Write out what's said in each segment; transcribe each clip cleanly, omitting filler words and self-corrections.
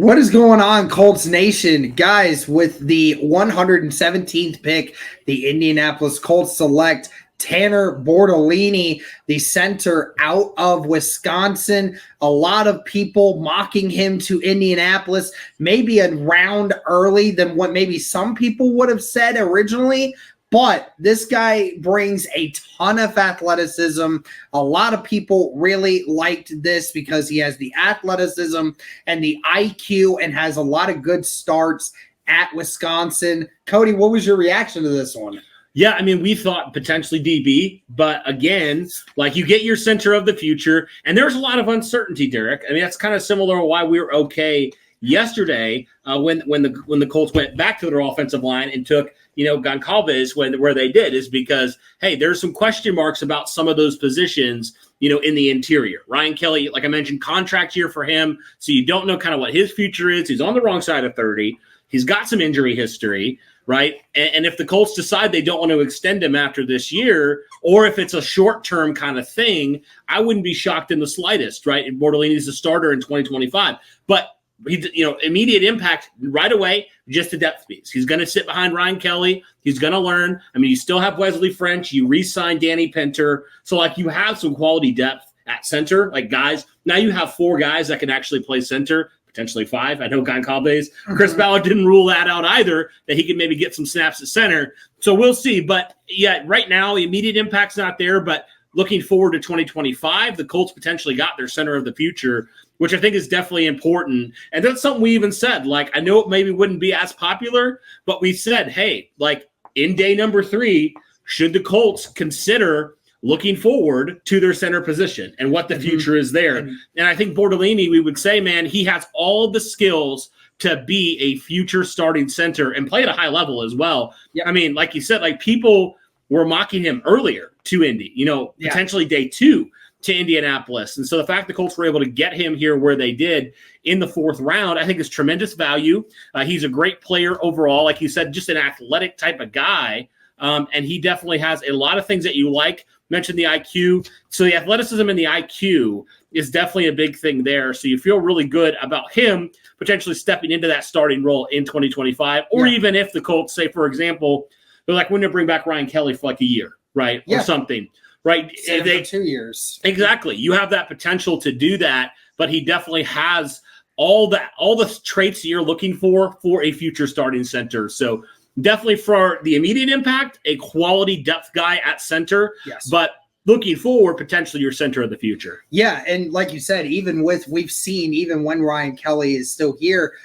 What is going on, Colts Nation? Guys, with the 117th pick, the Indianapolis Colts select Tanner Bortolini, the center out of Wisconsin. A lot of people mocking him to Indianapolis, maybe a round early than what maybe some people would have said originally. But this guy brings a ton of athleticism. A lot of people really liked this because he has the athleticism and the IQ and has a lot of good starts at Wisconsin. Cody, what was your reaction to this one? Yeah, I mean, we thought potentially DB, but again, like you get your center of the future, and there's a lot of uncertainty, Derek. I mean, that's kind of similar to why we were okay yesterday when the Colts went back to their offensive line and took Goncalves where they did, is because hey, there's some question marks about some of those positions in the interior. Ryan Kelly, like I mentioned, contract year for him, so you don't know kind of what his future is. He's on the wrong side of 30. He's got some injury history. Right. And if the Colts decide they don't want to extend him after this year, or if it's a short-term kind of thing, I wouldn't be shocked in the slightest. Right. And Bortolini is a starter in 2025. But immediate impact right away, just a depth piece. He's going to sit behind Ryan Kelly. He's going to learn. I mean, you still have Wesley French. You re-signed Danny Pinter. So, like, you have some quality depth at center. Like, guys, now you have 4 guys that can actually play center. Potentially 5. I know Goncalves. Chris Ballard didn't rule that out either, that he could maybe get some snaps at center. So we'll see. But, yeah, right now, immediate impact's not there. But looking forward to 2025, the Colts potentially got their center of the future, which I think is definitely important. And that's something we even said. Like, I know it maybe wouldn't be as popular, but we said, hey, like, in day number 3, should the Colts consider looking forward to their center position and what the future is there. And I think Bortolini, we would say, man, he has all the skills to be a future starting center and play at a high level as well. Yeah. I mean, like you said, like people were mocking him earlier to Indy, potentially day 2 to Indianapolis. And so the fact the Colts were able to get him here where they did in the 4th round, I think is tremendous value. He's a great player overall. Like you said, just an athletic type of guy. And he definitely has a lot of things that you like. Mentioned the IQ. So the athleticism and the IQ is definitely a big thing there. So you feel really good about him potentially stepping into that starting role in 2025. Or even if the Colts say, for example, they're like, we're going to bring back Ryan Kelly for like a year, right? Or something, right? For 2 years. Exactly. You have that potential to do that, but he definitely has all the traits you're looking for a future starting center. So definitely for the immediate impact, a quality depth guy at center, but looking forward, potentially your center of the future. Yeah, and like you said, we've seen even when Ryan Kelly is still here,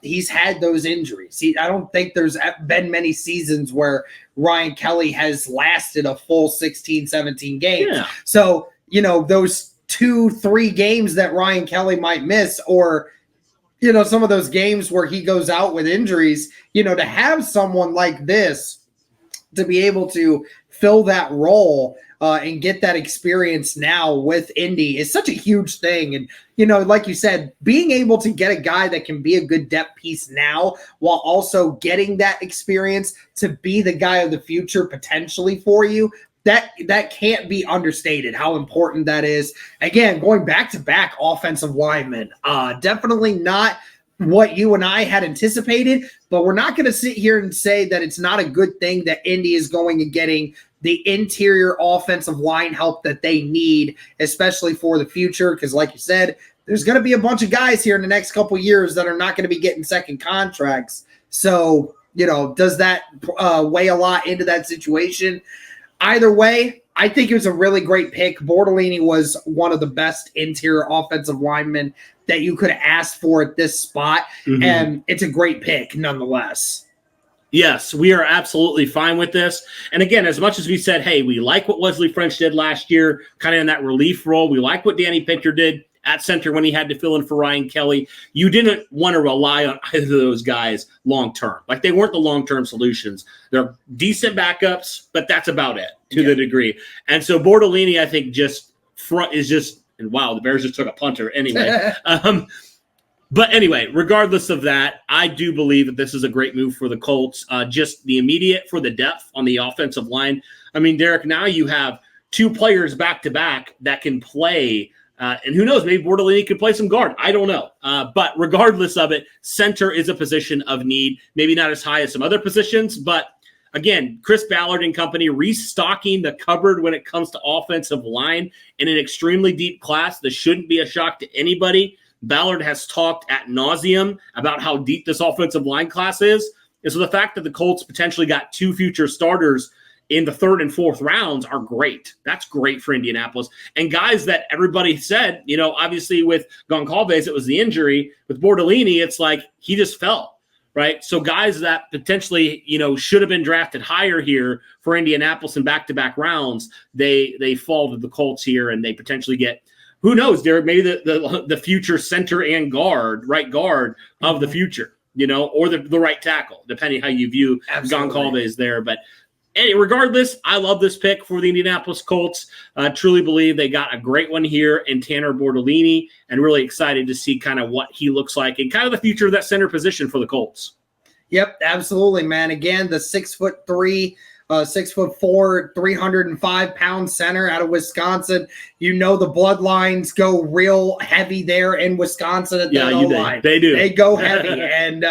he's had those injuries. I don't think there's been many seasons where Ryan Kelly has lasted a full 16, 17 games. Yeah. So, those 2-3 games that Ryan Kelly might miss, or some of those games where he goes out with injuries, to have someone like this to be able to fill that role and get that experience now with Indy is such a huge thing. And, like you said, being able to get a guy that can be a good depth piece now while also getting that experience to be the guy of the future potentially for you, that can't be understated how important that is. Again, going back-to-back offensive linemen, definitely not what you and I had anticipated, but we're not going to sit here and say that it's not a good thing that Indy is going and getting the interior offensive line help that they need, especially for the future, because like you said, there's going to be a bunch of guys here in the next couple years that are not going to be getting second contracts. So, does that weigh a lot into that situation? Either way, I think it was a really great pick. Bortolini was one of the best interior offensive linemen that you could have asked for at this spot, and it's a great pick nonetheless. Yes, we are absolutely fine with this. And again, as much as we said, hey, we like what Wesley French did last year, kind of in that relief role. We like what Danny Pinter did at center when he had to fill in for Ryan Kelly. You didn't want to rely on either of those guys long-term. Like, they weren't the long-term solutions. They're decent backups, but that's about it to the degree. And so Bortolini, I think, and wow, the Bears just took a punter anyway. But anyway, regardless of that, I do believe that this is a great move for the Colts. Just the immediate for the depth on the offensive line. I mean, Derek, now you have 2 players back-to-back that can play And who knows, maybe Bortolini could play some guard. I don't know. But regardless of it, center is a position of need. Maybe not as high as some other positions, but again, Chris Ballard and company restocking the cupboard when it comes to offensive line in an extremely deep class. This shouldn't be a shock to anybody. Ballard has talked ad nauseum about how deep this offensive line class is. And so the fact that the Colts potentially got 2 future starters in the 3rd and 4th rounds are great. That's great for Indianapolis. And guys that everybody said, obviously with Goncalves, it was the injury. With Bortolini, it's like he just fell, right? So guys that potentially, should have been drafted higher here for Indianapolis in back-to-back rounds, they fall to the Colts here, and they potentially get, who knows, Derek, maybe the future center and right guard of the future, or the right tackle, depending how you view Goncalves there. But regardless, I love this pick for the Indianapolis Colts. Truly believe they got a great one here in Tanner Bortolini, and really excited to see kind of what he looks like and kind of the future of that center position for the Colts. Yep, absolutely, man. Again, the 6'3", 6'4", 305-pound center out of Wisconsin. The bloodlines go real heavy there in Wisconsin at the O-line. They do. They go heavy, and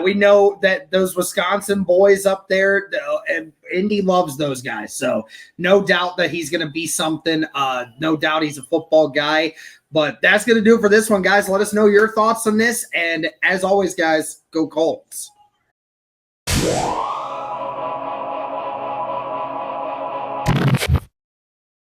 we know that those Wisconsin boys up there, and Indy loves those guys. So no doubt that he's going to be something. No doubt he's a football guy. But that's going to do it for this one, guys. Let us know your thoughts on this. And as always, guys, go Colts.